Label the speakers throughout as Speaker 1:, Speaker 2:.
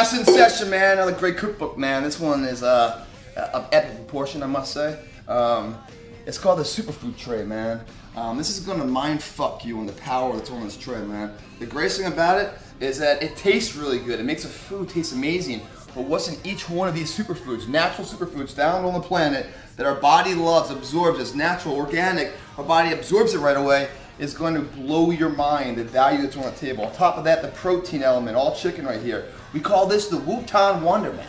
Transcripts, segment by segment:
Speaker 1: Class in session, man. Another great cookbook, man. This one is of epic proportion, I must say. It's called the Superfood Tray, man. This is gonna mind fuck you on the power that's on this tray, man. The greatest thing about it is that it tastes really good. It makes the food taste amazing. But what's in each one of these superfoods, natural superfoods found on the planet that our body loves, absorbs, it's natural, organic, our body absorbs it right away, is going to blow your mind, the value that's on the table. On top of that, the protein element, all chicken right here. We call this the Wooton Wonder, man.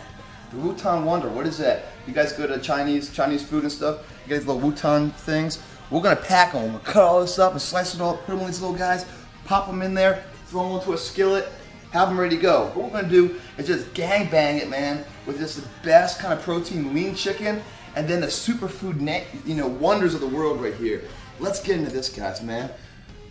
Speaker 1: The Wooton Wonder, what is that? You guys go to Chinese food and stuff, you guys little Wooton things. We're gonna pack them, we're gonna cut all this up and slice it all, put them on these little guys, pop them in there, throw them into a skillet, have them ready to go. What we're gonna do is just gang bang it, man, with just the best kind of protein lean chicken, and then the superfood, wonders of the world right here. Let's get into this, guys, man.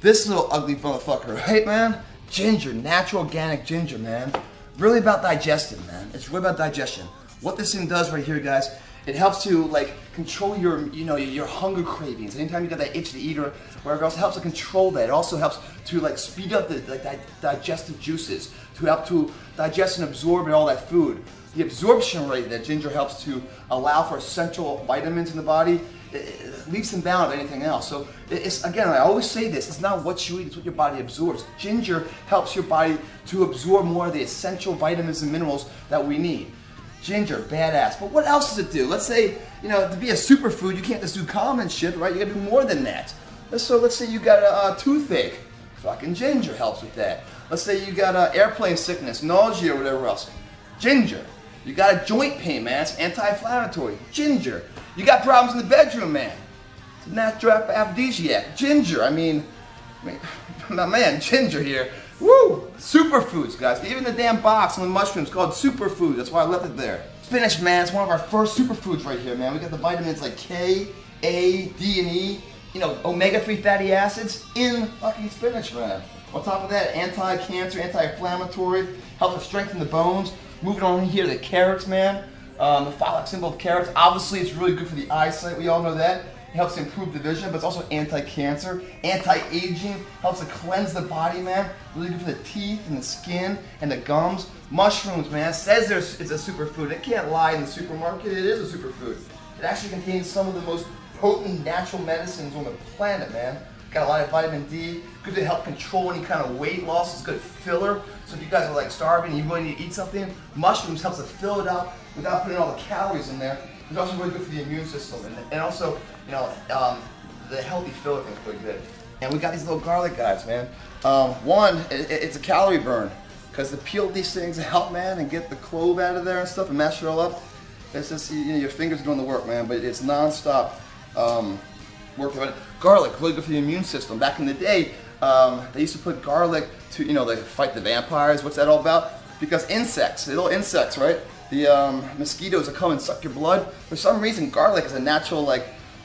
Speaker 1: This little ugly motherfucker, right, man? Ginger, natural organic ginger, man. Really about digestion, man. It's really about digestion. What this thing does right here, guys, it helps to control your, your hunger cravings. Anytime you got that itch to eat or whatever else, it helps to control that. It also helps to speed up the digestive juices, to help to digest and absorb all that food. The absorption rate that ginger helps to allow for essential vitamins in the body, it leaves them bound of anything else. So it's, again, I always say this, it's not what you eat, it's what your body absorbs. Ginger helps your body to absorb more of the essential vitamins and minerals that we need. Ginger, badass. But what else does it do? Let's say, to be a superfood, you can't just do common shit, right? You gotta do more than that. So let's say you got a toothache. Fucking ginger helps with that. Let's say you got airplane sickness, nausea, or whatever else. Ginger. You got a joint pain, man. It's anti-inflammatory. Ginger. You got problems in the bedroom, man. It's a natural aphrodisiac. Ginger. I mean, my man, ginger here. Woo! Superfoods, guys. Even the damn box on the mushrooms called superfood. That's why I left it there. Spinach, man. It's one of our first superfoods right here, man. We got the vitamins like K, A, D, and E. Omega-3 fatty acids in fucking spinach, man. On top of that, anti-cancer, anti-inflammatory, helps to strengthen the bones. Moving on here, the carrots, man. The phallic symbol of carrots. Obviously, it's really good for the eyesight. We all know that. It helps improve the vision, but it's also anti-cancer, anti-aging, helps to cleanse the body, man. Really good for the teeth and the skin and the gums. Mushrooms, man. It says it's a superfood. It can't lie in the supermarket. It is a superfood. It actually contains some of the most potent natural medicines on the planet, man. Got a lot of vitamin D, good to help control any kind of weight loss. It's good filler. So if you guys are starving and you really need to eat something, mushrooms helps to fill it up without putting all the calories in there. It's also really good for the immune system, and also, the healthy filler thing's pretty good. And we got these little garlic guys, man. One, it's a calorie burn, because to peel these things out, man, and get the clove out of there and stuff and mash it all up, it's just, your fingers doing the work, man, but it's non-stop work. Garlic, really good for the immune system. Back in the day, they used to put garlic to, they fight the vampires. What's that all about? Because insects, little insects, right? The mosquitoes that come and suck your blood. For some reason, garlic is a natural,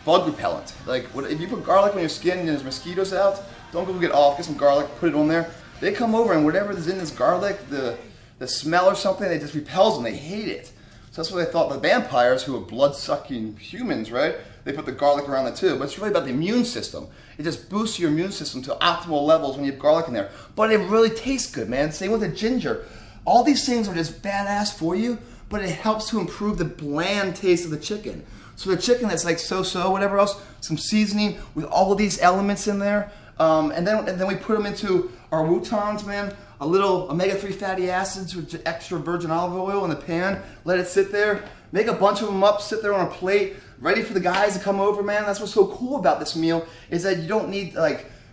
Speaker 1: bug repellent. If you put garlic on your skin and there's mosquitoes out, don't go get off, get some garlic, put it on there. They come over and whatever is in this garlic, the smell or something, it just repels them, they hate it. So that's what they thought the vampires, who are blood-sucking humans, right? They put the garlic around it too, but it's really about the immune system. It just boosts your immune system to optimal levels when you have garlic in there. But it really tastes good, man. Same with the ginger. All these things are just badass for you, but it helps to improve the bland taste of the chicken. So the chicken that's so-so, whatever else, some seasoning with all of these elements in there, and then we put them into our woutons, man. A little omega-3 fatty acids with extra virgin olive oil in the pan. Let it sit there. Make a bunch of them up, sit there on a plate, ready for the guys to come over, man. That's what's so cool about this meal, is that you don't need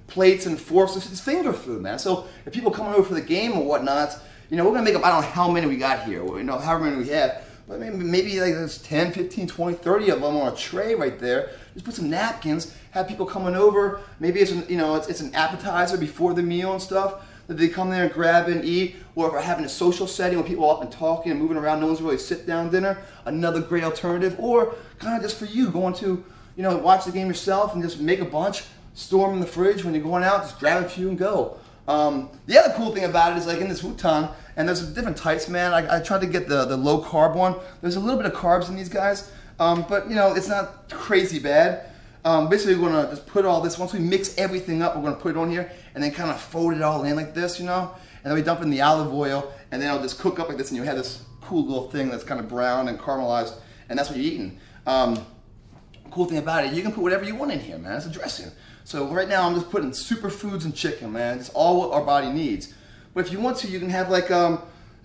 Speaker 1: plates and forks. It's finger food, man. So if people come over for the game or whatnot, we're gonna make up, I don't know how many we got here, or, however many we have, but maybe there's 10, 15, 20, 30 of them on a tray right there. Just put some napkins, have people coming over. Maybe it's an appetizer before the meal and stuff that they come there and grab and eat. Or if we're having a social setting where people are up and talking and moving around, no one's really sit down dinner, another great alternative. Or kind of just for you, going to, watch the game yourself and just make a bunch, store them in the fridge. When you're going out, just grab a few and go. The other cool thing about it is in this Wooton, and there's different types, man. I tried to get the low carb one. There's a little bit of carbs in these guys, but it's not crazy bad. Basically, we're gonna just put all this, once we mix everything up, we're gonna put it on here and then kind of fold it all in like this, and then we dump in the olive oil and then it'll just cook up like this, and you have this cool little thing that's kind of brown and caramelized, and that's what you're eating. Cool thing about it, you can put whatever you want in here, man. It's a dressing. So right now I'm just putting superfoods and chicken, man. It's all what our body needs. But if you want to, you can have like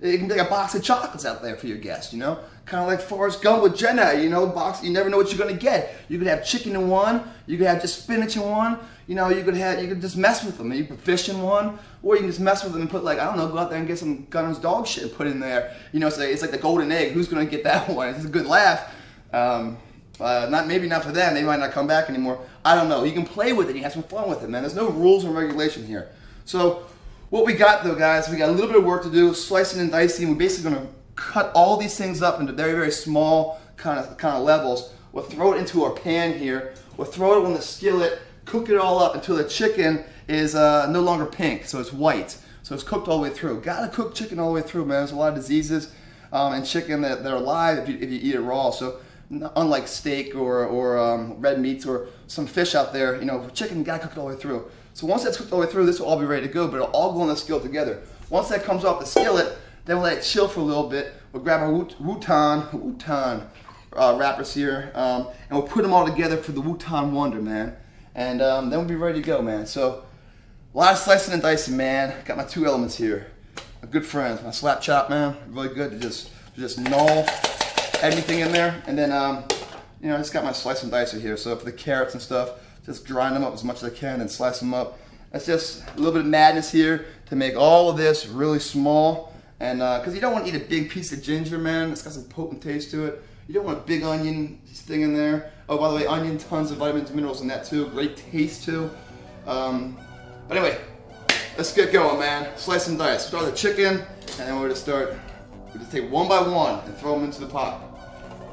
Speaker 1: it can be like a box of chocolates out there for your guests, you know? Kind of like Forrest Gump with Jenna, you know, box. You never know what you're gonna get. You could have chicken in one. You could have just spinach in one. You know, you could just mess with them. You could fish in one, or you can just mess with them and put like, I don't know, go out there and get some Gunnar's dog shit and put in there. You know, it's like the golden egg. Who's gonna get that one? It's a good laugh. Maybe not for them. They might not come back anymore. I don't know. You can play with it. You have some fun with it, man. There's no rules and regulation here. So what we got though, guys, we got a little bit of work to do, slicing and dicing. We're basically gonna cut all these things up into very, very small kind of levels. We'll throw it into our pan here. We'll throw it on the skillet, cook it all up until the chicken is no longer pink, so it's white. So it's cooked all the way through. Gotta cook chicken all the way through, man. There's a lot of diseases in chicken that are alive if you eat it raw. So unlike steak or red meats or some fish out there, you know, for chicken, you gotta cook it all the way through. So once that's cooked all the way through, this will all be ready to go, but it'll all go on the skillet together. Once that comes off the skillet, then we'll let it chill for a little bit. We'll grab our Wooton wrappers here, and we'll put them all together for the Wooton Wonder, man. And then we'll be ready to go, man. So a lot of slicing and dicing, man. Got my two elements here. My good friends, my slap chop, man. Really good to just gnaw everything in there, and then you know, I just got my slice and dicer here. So for the carrots and stuff, just grind them up as much as I can and slice them up. That's just a little bit of madness here to make all of this really small. And because you don't want to eat a big piece of ginger, man. It's got some potent taste to it. You don't want a big onion thing in there. Oh, by the way, onion, tons of vitamins and minerals in that too. Great taste too. But anyway, let's get going, man. Slice and dice. Start the chicken, and then we'll just take one by one and throw them into the pot.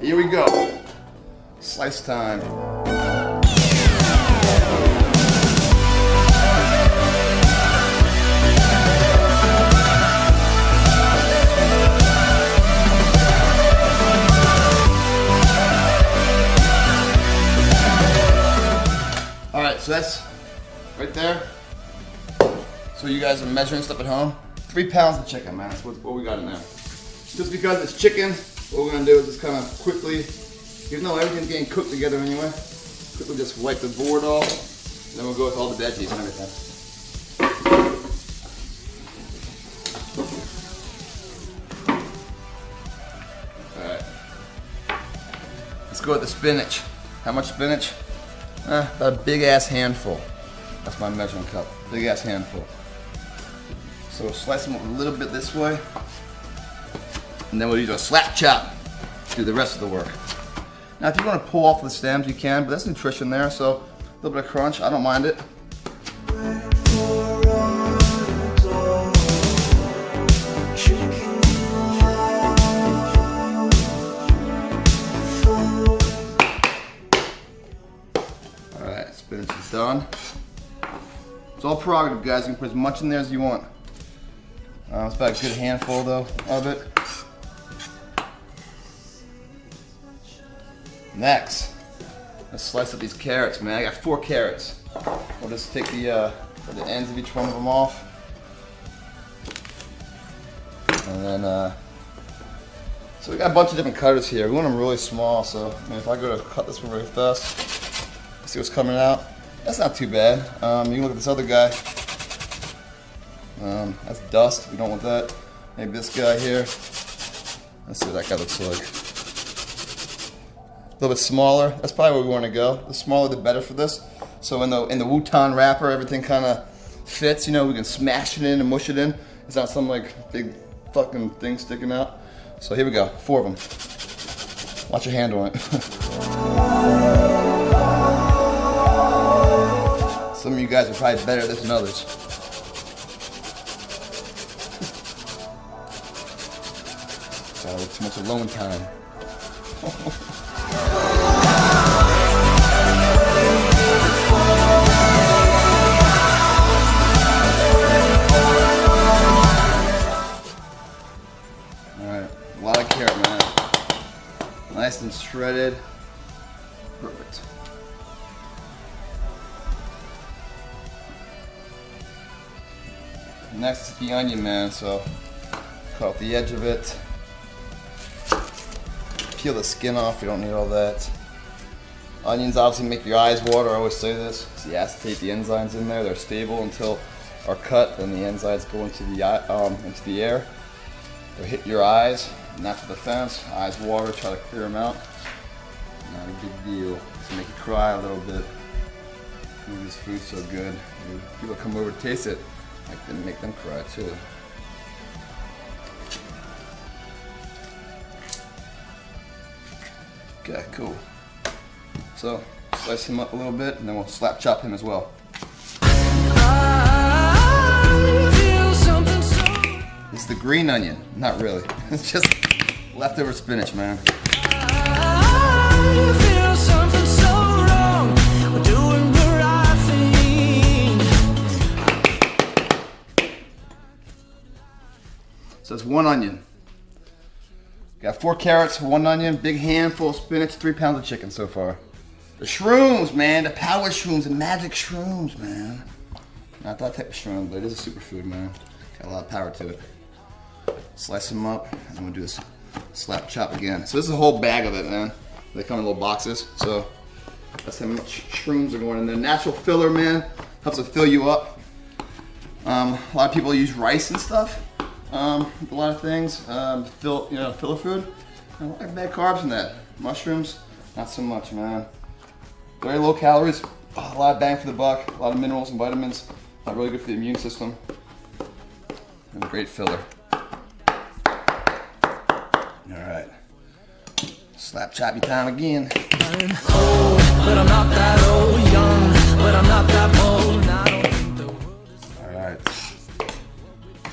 Speaker 1: Here we go. Slice time. All right, so that's right there. So you guys are measuring stuff at home. 3 pounds of chicken, man. That's what we got in there. Just because it's chicken, what we're gonna do is just kind of quickly, even though everything's getting cooked together anyway, quickly just wipe the board off, and then we'll go with all the veggies and everything. Alright. Let's go with the spinach. How much spinach? About a big ass handful. That's my measuring cup. Big ass handful. So we'll slice them up a little bit this way, and then we'll use a slap chop to do the rest of the work. Now, if you want to pull off the stems, you can, but there's nutrition there, so a little bit of crunch, I don't mind it. Alright, spinach is done. It's all prerogative, guys. You can put as much in there as you want. It's about a good handful, though, of it. Next, let's slice up these carrots, man. I got 4 carrots. We'll just take the ends of each one of them off. And then, so we got a bunch of different cutters here. We want them really small, so I mean, if I go to cut this one really fast, see what's coming out. That's not too bad. You can look at this other guy. That's dust. We don't want that. Maybe this guy here. Let's see what that guy looks like. A little bit smaller. That's probably where we want to go. The smaller, the better for this. So in the Wooton wrapper, everything kind of fits. You know, we can smash it in and mush it in. It's not some like big fucking thing sticking out. So here we go. 4 of them. Watch your hand on it. Some of you guys are probably better at this than others. Too much alone time. Alright, a lot of carrot, man. Nice and shredded. Perfect. Next is the onion, man. So cut off the edge of it. Peel the skin off, you don't need all that. Onions obviously make your eyes water, I always say this. So you acetate the enzymes in there, they're stable until are cut, then the enzymes go into the air. They'll hit your eyes, natural defense, eyes water, try to clear them out. Not a big deal, just make you cry a little bit. Ooh, this food's so good. People come over to taste it, make them cry too. Okay, cool. So, slice him up a little bit, and then we'll slap chop him as well. It's the green onion. Not really. It's just leftover spinach, man. So it's 1 onion. Got 4 carrots, 1 onion, big handful of spinach, 3 pounds of chicken so far. The shrooms, man, the power shrooms, the magic shrooms, man. Not that type of shroom, but it is a superfood, man. Got a lot of power to it. Slice them up, and we'll do this slap chop again. So this is a whole bag of it, man. They come in little boxes, so that's how much shrooms are going in there. Natural filler, man, helps to fill you up. A lot of people use rice and stuff. A lot of things, filler food. A lot of bad carbs in that. Mushrooms, not so much, man. Very low calories, a lot of bang for the buck, a lot of minerals and vitamins. Not really good for the immune system. And a great filler. Alright. Slap choppy time again.
Speaker 2: I'm old, but I'm not that old. Young, but I'm not that old. I don't think the world is...
Speaker 1: Alright.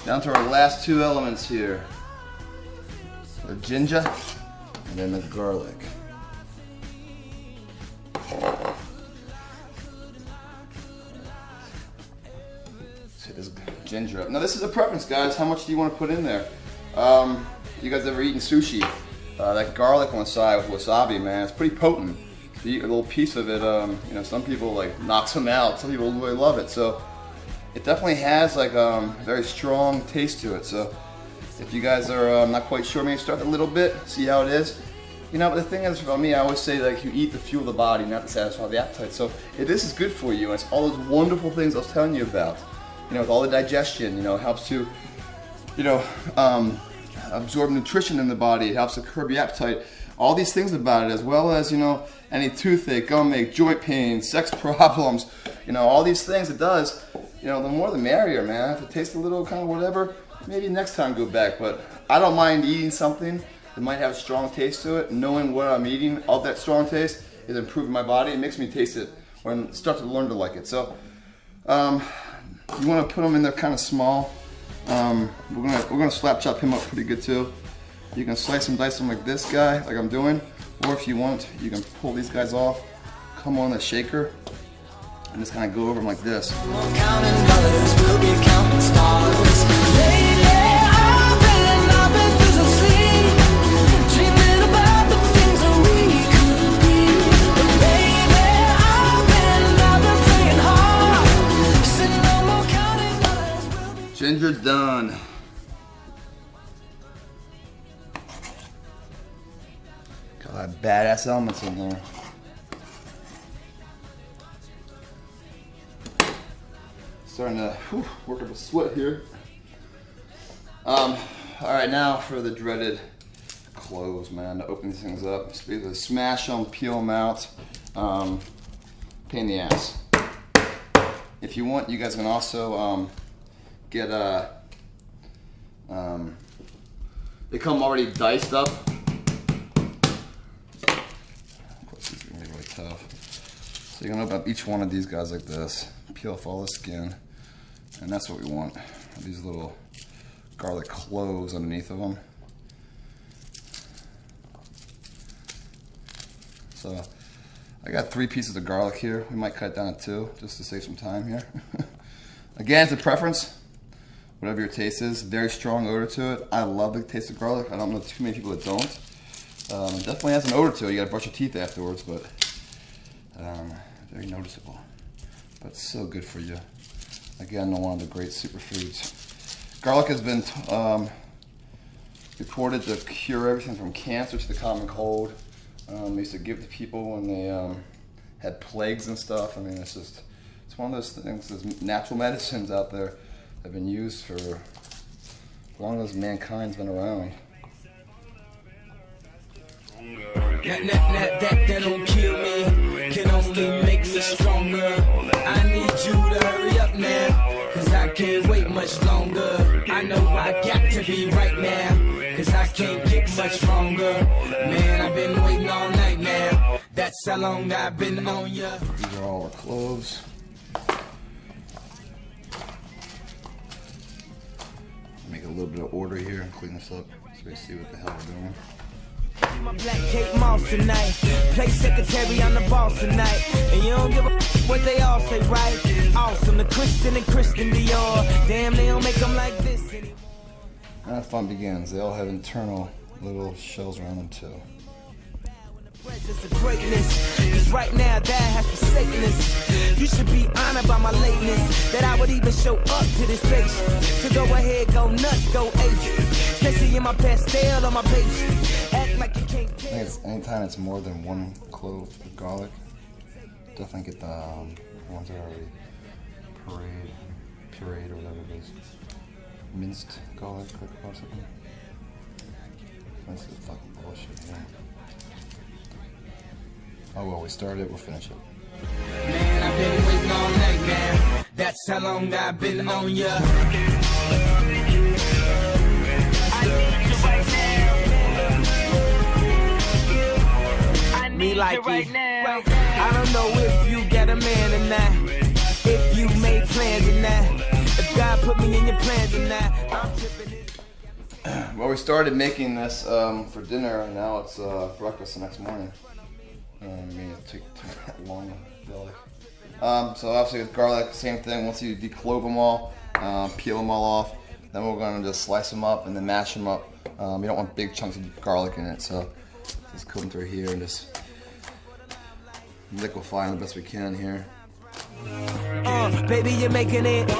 Speaker 1: Down to our last 2 elements here. The ginger and then the garlic. So this ginger up. Now this is a preference, guys. How much do you want to put in there? You guys ever eaten sushi? That garlic on the side with wasabi, man, it's pretty potent. You eat a little piece of it, some people like knocks them out. Some people really love it. So it definitely has like very strong taste to it. So if you guys are not quite sure, maybe start a little bit, see how it is. But the thing is, for me, I always say like you eat to fuel the body, not to satisfy the appetite. So if this is good for you, and it's all those wonderful things I was telling you about, with all the digestion, helps to, absorb nutrition in the body. It helps to curb your appetite. All these things about it, as well as any toothache, gumache, joint pain, sex problems, all these things it does. The more the merrier, man. If it tastes a little kind of whatever, maybe next time go back. But I don't mind eating something that might have a strong taste to it. Knowing what I'm eating of that strong taste is improving my body. It makes me taste it when I start to learn to like it. So you want to put them in there kind of small. We're gonna slap chop him up pretty good too. You can slice and dice them like this guy, like I'm doing, or if you want, you can pull these guys off, come on the shaker, and just kind of go over them like this. Ginger's done. Got a lot of badass elements in there. Starting to work up a sweat here. All right, now for the dreaded cloves, man. To open these things up, just either smash them, peel them out. Pain in the ass. If you want, you guys can also get they come already diced up. Of course, these are gonna be really tough. So you're gonna open up each one of these guys like this, peel off all the skin, and that's what we want. These little garlic cloves underneath of them. So I got 3 pieces of garlic here. We might cut it down to 2 just to save some time here. Again, it's a preference. Whatever your taste is, very strong odor to it. I love the taste of garlic. I don't know too many people that don't. It definitely has an odor to it. You gotta brush your teeth afterwards, but very noticeable. But it's so good for you. Again, one of the great superfoods. Garlic has been reported to cure everything from cancer to the common cold. They used to give to people when they had plagues and stuff. I mean, it's one of those things. There's natural medicines out there that have been used for as long as mankind's been around.
Speaker 2: That don't kill me, can only make me stronger. I need you to hurry up now, cause I can't wait much longer. I know I got to be right now, cause I can't get much stronger. Man, I've been waiting all night now, that's how long I've been on ya.
Speaker 1: These are all our clothes. Make a little bit of order here and clean this up so we see what the hell we're doing.
Speaker 2: My black Kate Moss tonight, play secretary, I'm the boss tonight. And you don't give a what they all say, right? Awesome, the Christian and Christian Dior. Damn, they don't make them like this anymore.
Speaker 1: Now the fun begins. They all have internal little shells around them too.
Speaker 2: Presence of greatness, cause right now that has forsaken us. You should be honored by my lateness, that I would even show up to this place. So go ahead, go nuts, go ape. Especially in my pastel on my page. Act like you can't tell.
Speaker 1: I think it's anytime it's more than 1 clove of garlic, definitely get the ones that are already pureed or whatever it is. Minced garlic or something. That's the fucking bullshit, yeah. Oh well, we started, we'll finish it.
Speaker 2: Man, I've been waiting all night now. That's how long I've been on ya. Me like it right now. I don't know if you got a man or not, if you made plans or not, if God put me in your plans or not. I'm tripping it.
Speaker 1: Well, we started making this for dinner, and now it's breakfast the next morning. I mean, it took that long, I feel like. So obviously with garlic, same thing. Once you declove them all, peel them all off, then we're going to just slice them up and then mash them up. You don't want big chunks of garlic in it, so just cook them through here and just liquefy them the best we can here.
Speaker 2: Baby, you're making it.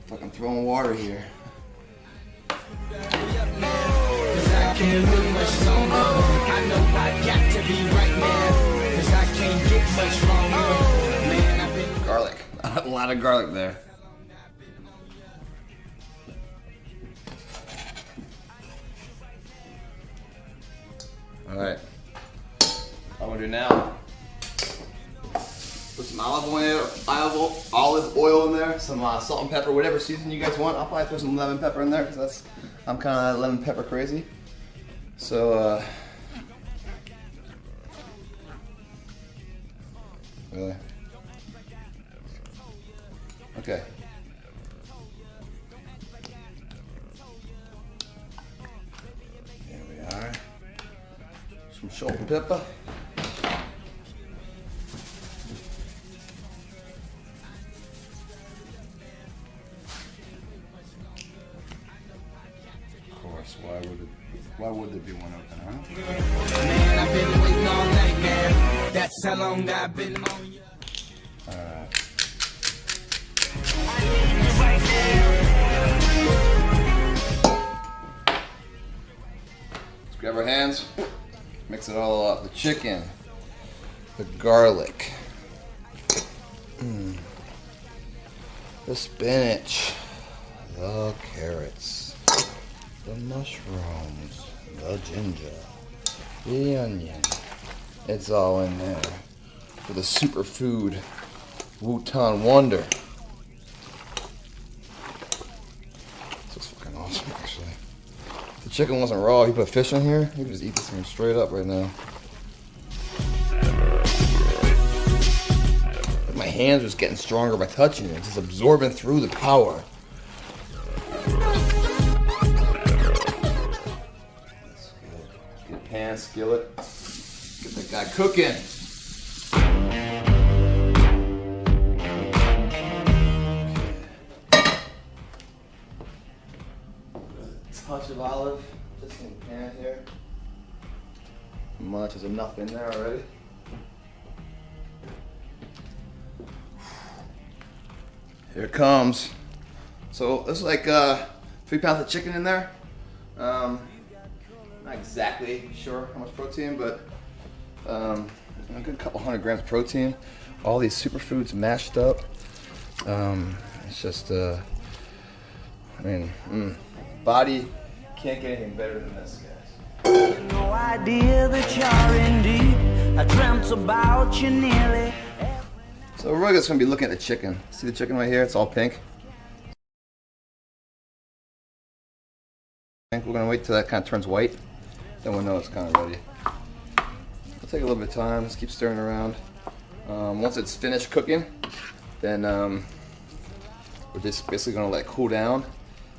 Speaker 1: Fucking throwing water here.
Speaker 2: I can't wait much longer. I know I got to be right now, cause I can't get much stronger. Man, I've been
Speaker 1: Garlic. A lot of garlic there. Alright. What I'm gonna do now, put some olive oil in there, some salt and pepper, whatever season you guys want. I'll probably throw some lemon pepper in there because I'm kind of lemon pepper crazy. So, really? Okay. There we are. Some salt and pepper. Of course, why would there be one open, huh?
Speaker 2: Man, I've been waiting all night now. That's how long I've been on you.
Speaker 1: Alright. Let's grab our hands, mix it all up. The chicken, the garlic, the spinach, the carrots, the mushrooms, the ginger, the onion. It's all in there for the superfood Wooton wonder. This is fucking awesome, actually. If the chicken wasn't raw, you put fish in here, you could just eat this thing straight up right now. My hands are just getting stronger by touching it, just absorbing through the power. Get a pan, skillet, get that guy cooking. Touch of olive, just in the pan here. Much is enough in there already. Here it comes. So there's like 3 pounds of chicken in there. Not exactly sure how much protein, but a good couple 100 grams of protein. All these superfoods mashed up. It's just, I mean, body can't get anything better than this, guys.
Speaker 2: No idea that you're in deep. I dreamt about you nearly.
Speaker 1: So we're really just gonna be looking at the chicken. See the chicken right here? It's all pink. We're gonna wait till that kind of turns white. Then we'll know it's kind of ready. It'll take a little bit of time. Just keep stirring around. Once it's finished cooking, then we're just basically gonna let it cool down.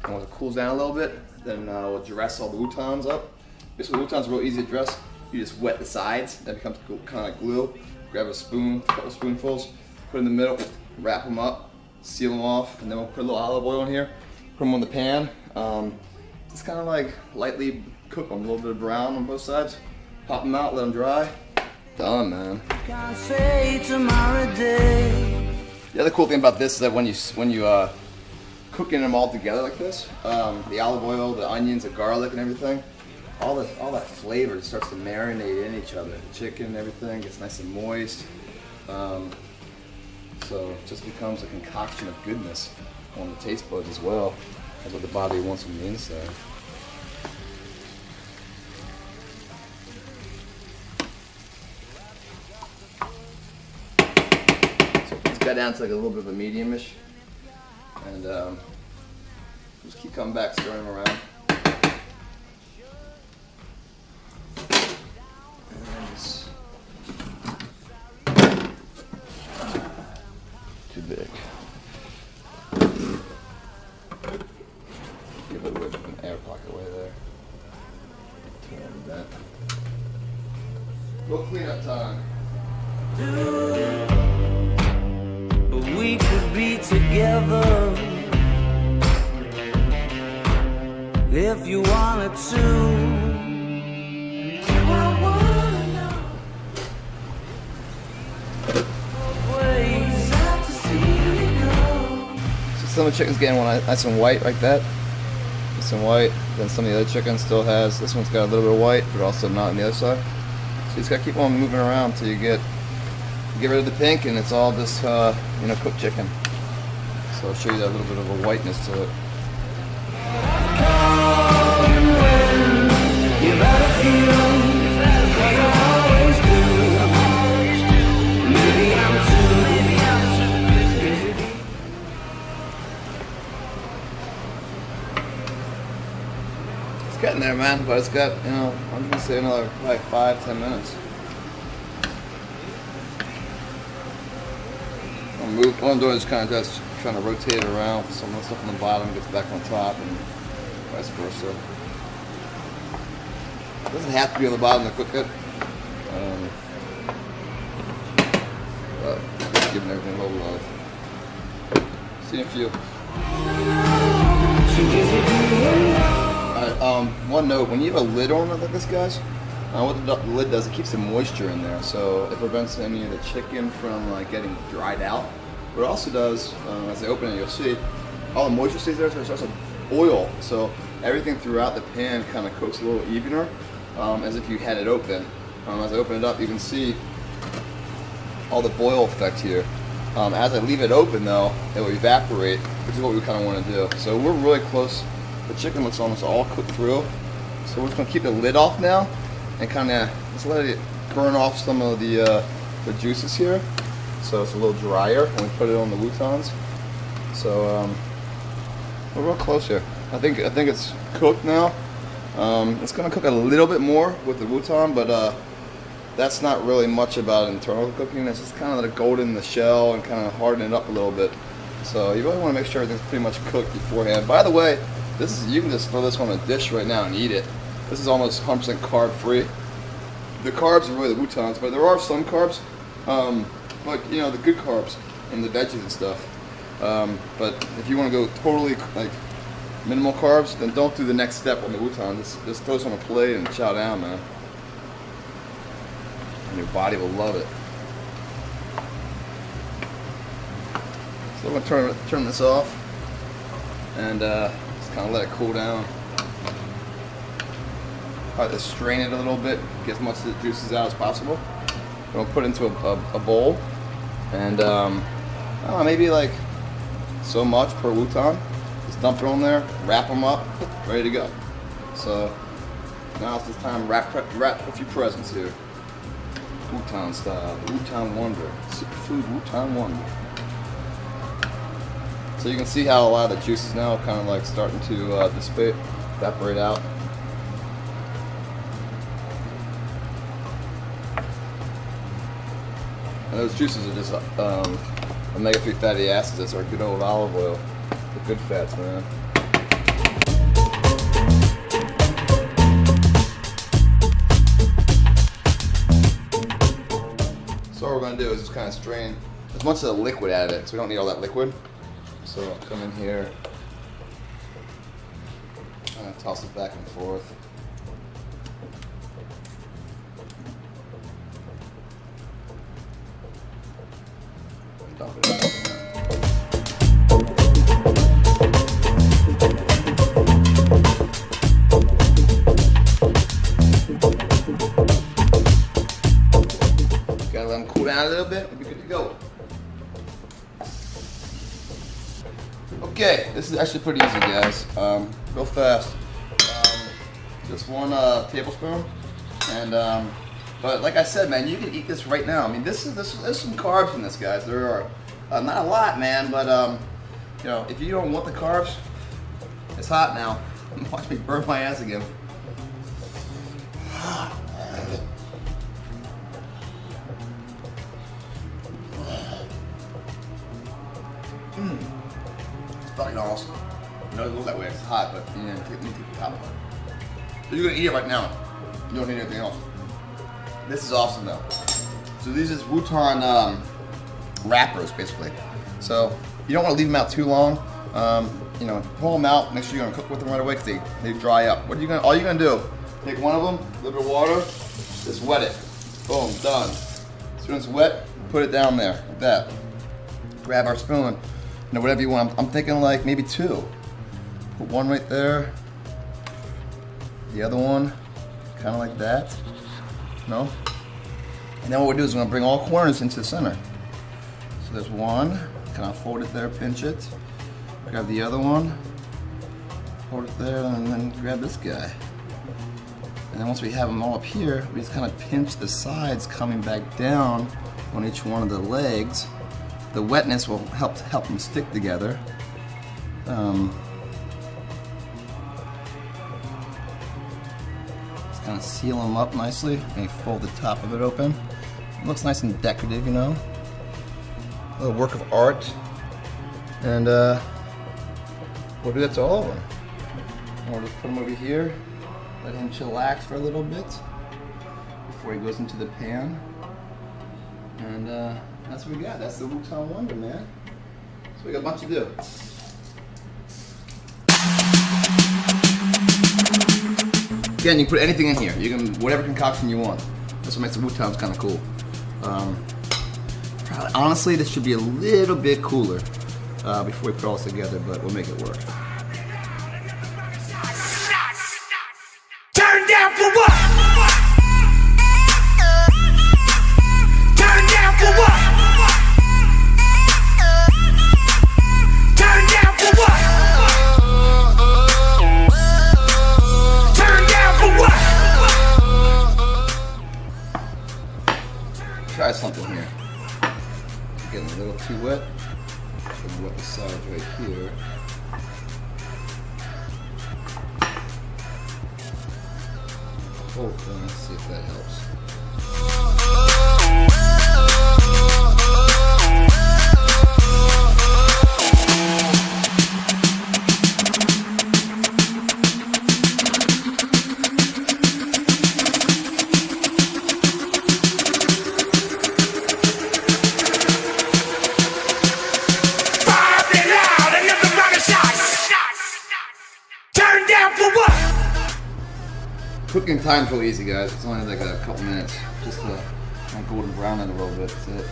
Speaker 1: And once it cools down a little bit, then we'll dress all the woutons up. Basically, woutons are real easy to dress. You just wet the sides. That becomes kind of like glue. Grab a spoon, a couple spoonfuls, put it in the middle, wrap them up, seal them off, and then we'll put a little olive oil in here. Put them on the pan. Just kind of like lightly cook them, a little bit of brown on both sides. Pop them out, let them dry. Done, man.
Speaker 2: Can't say tomorrow day.
Speaker 1: The other cool thing about this is that when you cooking them all together like this, the olive oil, the onions, the garlic, and everything, all that flavor just starts to marinate in each other. The chicken and everything gets nice and moist. So it just becomes a concoction of goodness on the taste buds as well. That's what the body wants from the inside. So it's got down to like a little bit of a medium-ish. And just keep coming back, stirring them around. Too big. Give it an air pocket away there. Turn that. Go clean up time.
Speaker 2: But we could be together if you wanted to.
Speaker 1: Some of the chicken's getting one nice and white like that. Nice and white. Then some of the other chicken still has, this one's got a little bit of white, but also not on the other side. So you just gotta keep on moving around until you get rid of the pink, and it's all just cooked chicken. So I'll show you that little bit of a whiteness to it. It's getting there, man, but it's got, I'm gonna say another like 5-10 minutes. What I'm doing is kind of just trying to rotate it around so some of the stuff on the bottom gets back on top and vice versa. It doesn't have to be on the bottom to cook it. But just giving everything a little love. See you in a few. Alright, one note, when you have a lid on it like this, guys, what the lid does, it keeps the moisture in there, so it prevents any of the chicken from getting dried out. What it also does, as I open it, you'll see all the moisture stays there, so it starts to oil. So everything throughout the pan kind of cooks a little evener, as if you had it open. As I open it up, you can see all the boil effect here. As I leave it open, though, it will evaporate, which is what we kind of want to do. So we're really close. The chicken looks almost all cooked through. So we're just going to keep the lid off now and kind of just let it burn off some of the juices here. So it's a little drier when we put it on the woutons. So we're real close here. I think it's cooked now. It's going to cook a little bit more with the wouton, but that's not really much about internal cooking. It's just kind of let it golden in the shell and kind of harden it up a little bit. So you really want to make sure everything's pretty much cooked beforehand. By the way, you can just throw this on a dish right now and eat it. This is almost 100% carb free. The carbs are really the woutons, but there are some carbs, like the good carbs and the veggies and stuff. But if you want to go totally minimal carbs, then don't do the next step on the wouton. Just throw this on a plate and chow down, man. And your body will love it. So I'm gonna turn this off. and just kind of let it cool down. Probably just strain it a little bit, get as much of the juices out as possible. We'll put it into a bowl, and I don't know, maybe like so much per Wooton. Just dump it on there, wrap them up, ready to go. So now it's just time to wrap a few presents here. Wooton style, the Wooton Wonder, superfood Wooton Wonder. So you can see how a lot of the juices now are kind of like starting to dissipate, evaporate out. And those juices are just omega-3 fatty acids. That's our good old olive oil, the good fats, man. So what we're going to do is just kind of strain as much of the liquid out of it, so we don't need all that liquid. So I'll come in here, kind of toss it back and forth. And dump it in. Gotta let them cool down a little bit, we'll be good to go. Okay, this is actually pretty easy, guys. Real fast. Just 1 tablespoon, and but like I said, man, you can eat this right now. I mean, there's some carbs in this, guys. There are not a lot, man, but you know, if you don't want the carbs, it's hot now. Watch me burn my ass again. It's fucking awesome. You know, it looks that way. It's hot, but you need to take the top off. So you're gonna eat it right now. You don't need anything else. This is awesome, though. So these is Wooton wrappers, basically. So you don't want to leave them out too long. You know, pull them out. Make sure you're gonna cook with them right away because they dry up. What are you gonna? All you're gonna do? Take one of them, a little bit of water, just wet it. Boom, done. As soon as it's wet, put it down there like that. Grab our spoon. You know, whatever you want. I'm thinking like maybe 2. Put one right there. The other one, kind of like that. No? And then what we'll do is we're gonna bring all corners into the center. So there's one, kind of hold it there, pinch it. Grab the other one, hold it there, and then grab this guy. And then once we have them all up here, we just kind of pinch the sides coming back down on each one of the legs. The wetness will help them stick together. Just kind of seal them up nicely. And you fold the top of it open. It looks nice and decorative, you know. A little work of art. And we'll do that to all of them. And we'll just put them over here. Let him chillax for a little bit before he goes into the pan. And that's what we got. That's the Wooton Wonder, man. So we got a bunch to do. Again, you can put anything in here. You can, whatever concoction you want. That's what makes the Wootons kind of cool. Probably, honestly, this should be a little bit cooler before we put all this together, but we'll make it work.
Speaker 2: Turn down for what? Turn down for what? Turn down for what? Turn down for what?
Speaker 1: Try something here. Getting a little too wet. Should wet the sides right here. Whole thing. Let's see if that helps. Cooking time's real easy, guys. It's only like a couple minutes. Just to kind of golden brown it a little bit. That's it.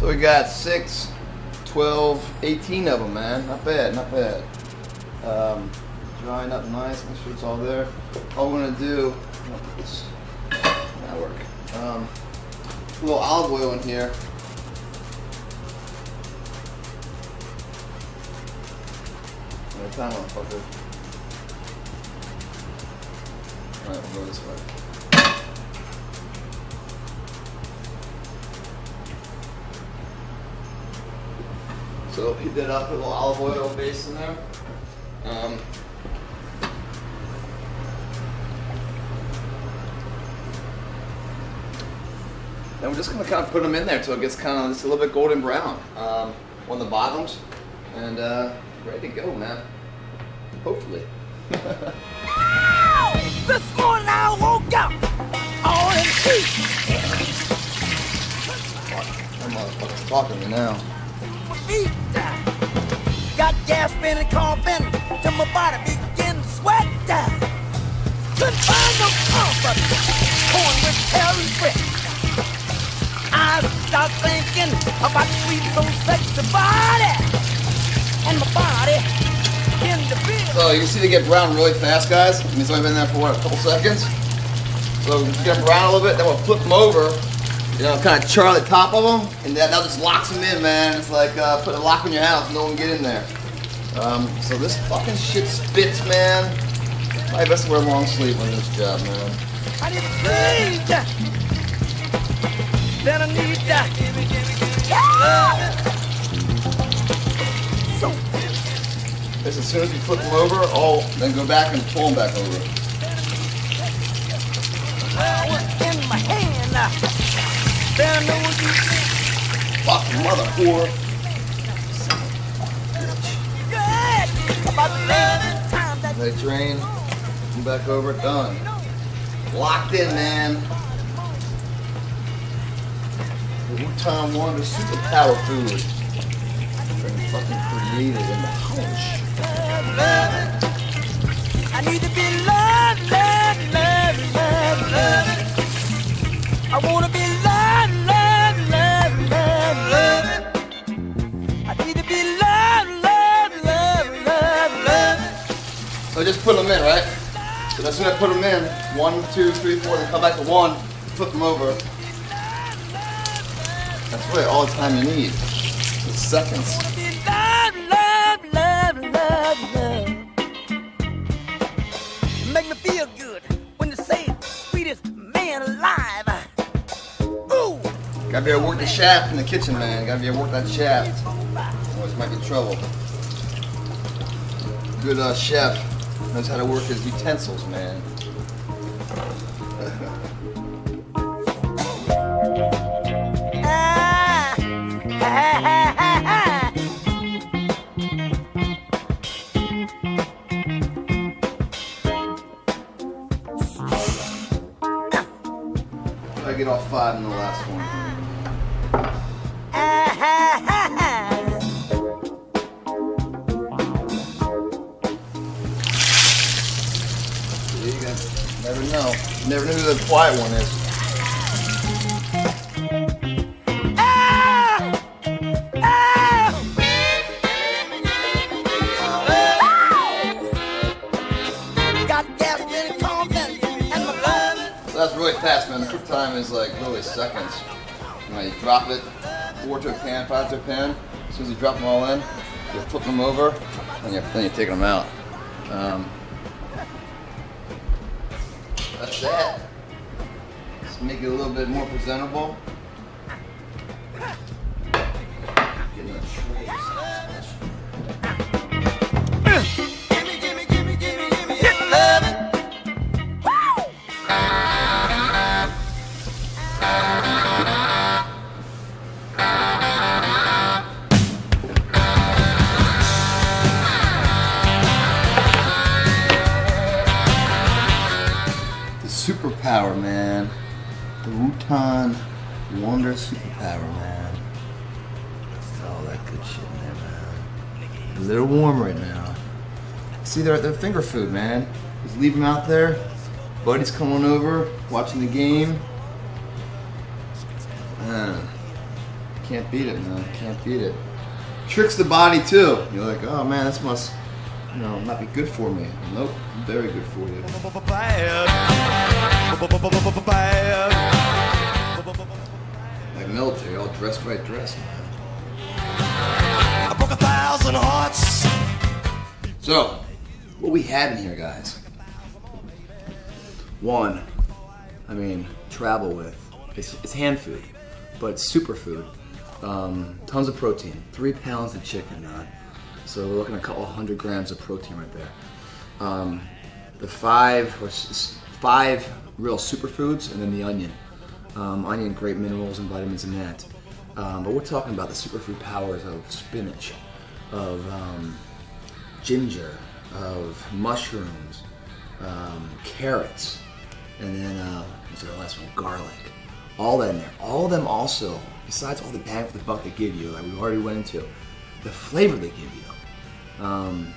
Speaker 1: So we got 6, 12, 18 of them, man. Not bad, not bad. Drying up nice, make sure it's all there. All we're gonna do, I'm gonna put this, that'll work. A little olive oil in here. One time, motherfucker. Alright, we'll go this way. So heat that up, put a little olive oil base in there. Then we're just gonna kind of put them in there until it gets kind of just a little bit golden brown on the bottoms, and ready to go, man. Hopefully.
Speaker 2: This morning I woke up all in peace.
Speaker 1: That motherfucker's talking to me now.
Speaker 2: Feet got gas spinning, coughing till my body began to sweat. Couldn't find no comfort, torn with terror grip. I start thinking about the sweet little sexy body, and my body in the feel.
Speaker 1: So you can see they get brown really fast, guys. I mean, it's only been there for what, a couple seconds. So get them brown a little bit, then we'll flip them over. You know, kind of char the top of them, and that just locks them in, man. It's like putting a lock on your house, no one can get in there. So this fucking shit spits, man. Probably best to wear a long sleeve on this job, man.
Speaker 2: I need to breathe. Then I need that. So
Speaker 1: This, as soon as you flip them over, then go back and pull them back over.
Speaker 2: in my hand. Then I know you
Speaker 1: Fucking mother whore.
Speaker 2: good about the time that
Speaker 1: Let it drain. Come back over. Done. Locked in, man. The Wooton Wonder superpower food. Freaking fucking created in the house.
Speaker 2: I need to be loved, loved, loved, loved, loved. I wanna be loved, loved, loved, loved, loved. I need to be loved, loved, loved, loved, loved.
Speaker 1: So just put them in, right? So as soon as I put them in, 1, 2, 3, 4, then come back to 1, flip them over. That's really all the time you need. It's seconds.
Speaker 2: Be loved, loved, loved, loved, loved. Make me feel good when you say sweetest man alive. Ooh.
Speaker 1: Gotta be able to work the shaft in the kitchen, man. Gotta be able to work that shaft. Otherwise, you might get in trouble. Good chef knows how to work his utensils, man. I get all 5 in the last one. You never know. You never know who the quiet one is. So that's really fast, man. The cook time is like literally seconds. You drop it, 4 to a pan, 5 to a pan. As soon as you drop them all in, you flip them over, and then you're taking them out. That's that. Just make it a little bit more presentable. Getting the trays. Superpower, man. The Wooton Wonder superpower, man. All that good shit in there, man. A little warm right now. See, they're finger food, man. Just leave them out there. Buddy's coming over, watching the game. Man, Can't beat it, man. Can't beat it. Tricks the body too. You're like, oh man, this must, not be good for me. Nope, very good for you. Like military, all dressed right dressed, man.
Speaker 3: I broke 1,000 hearts.
Speaker 1: So, what we have in here, guys. One, travel with. It's hand food, but it's superfood. Tons of protein. 3 pounds of chicken, man. So we're looking at a couple 100 grams of protein right there. The five real superfoods, and then the onion. Onion, great minerals and vitamins in that. But we're talking about the superfood powers of spinach, of ginger, of mushrooms, carrots, and then what's the last one? Garlic. All that in there. All of them also, besides all the bang for the buck they give you, like we already went into, the flavor they give you. And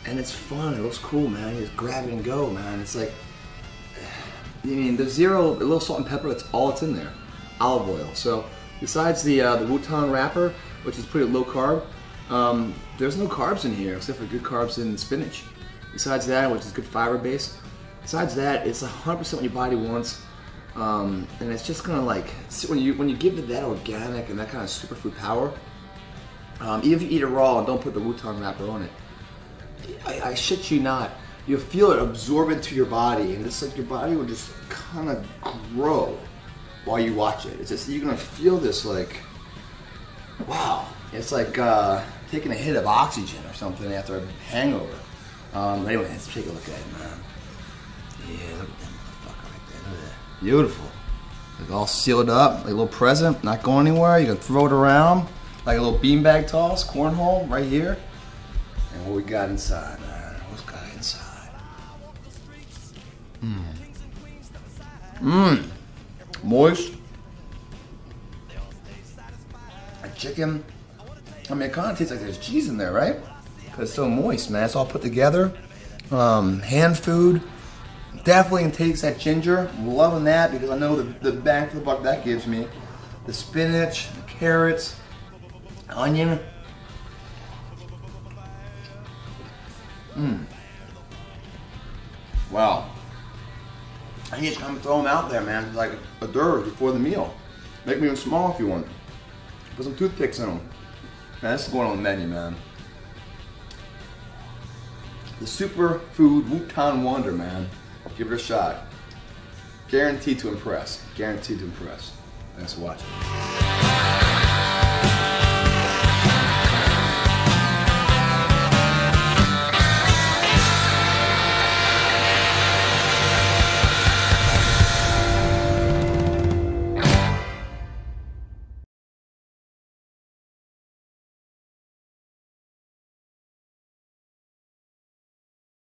Speaker 1: it's fun. It looks cool, man. You just grab it and go, man. It's like, there's a little salt and pepper. That's all that's in there. Olive oil. So besides the Wooton wrapper, which is pretty low carb, there's no carbs in here except for good carbs in spinach. Besides that, which is good fiber base. Besides that, it's 100% what your body wants. And it's just gonna when you give it that organic and that kind of superfood power, even if you eat it raw and don't put the Wooton wrapper on it, I shit you not, you'll feel it absorb into your body, and it's like your body will just kind of grow while you watch it. It's just, you're gonna feel this like, wow, it's like taking a hit of oxygen or something after a hangover. Anyway, let's take a look at it, man. Yeah, look at that motherfucker right there. Look at that. Beautiful. It's all sealed up, like a little present, not going anywhere. You can throw it around like a little beanbag toss, cornhole right here. And what we got inside, man? What's got inside? Moist. A chicken. It kind of tastes like there's cheese in there, right? Because it's so moist, man. It's all put together. Hand food. Definitely takes that ginger. I'm loving that because I know the bang for the buck that gives me. The spinach, the carrots, onion. Wow. I can just come throw them out there, man, like a d'oeuvre before the meal. Make them even small if you want. Put some toothpicks in them. Man, this is going on the menu, man. The superfood Wooton Wonder, man. Give it a shot. Guaranteed to impress. Guaranteed to impress. Thanks for watching.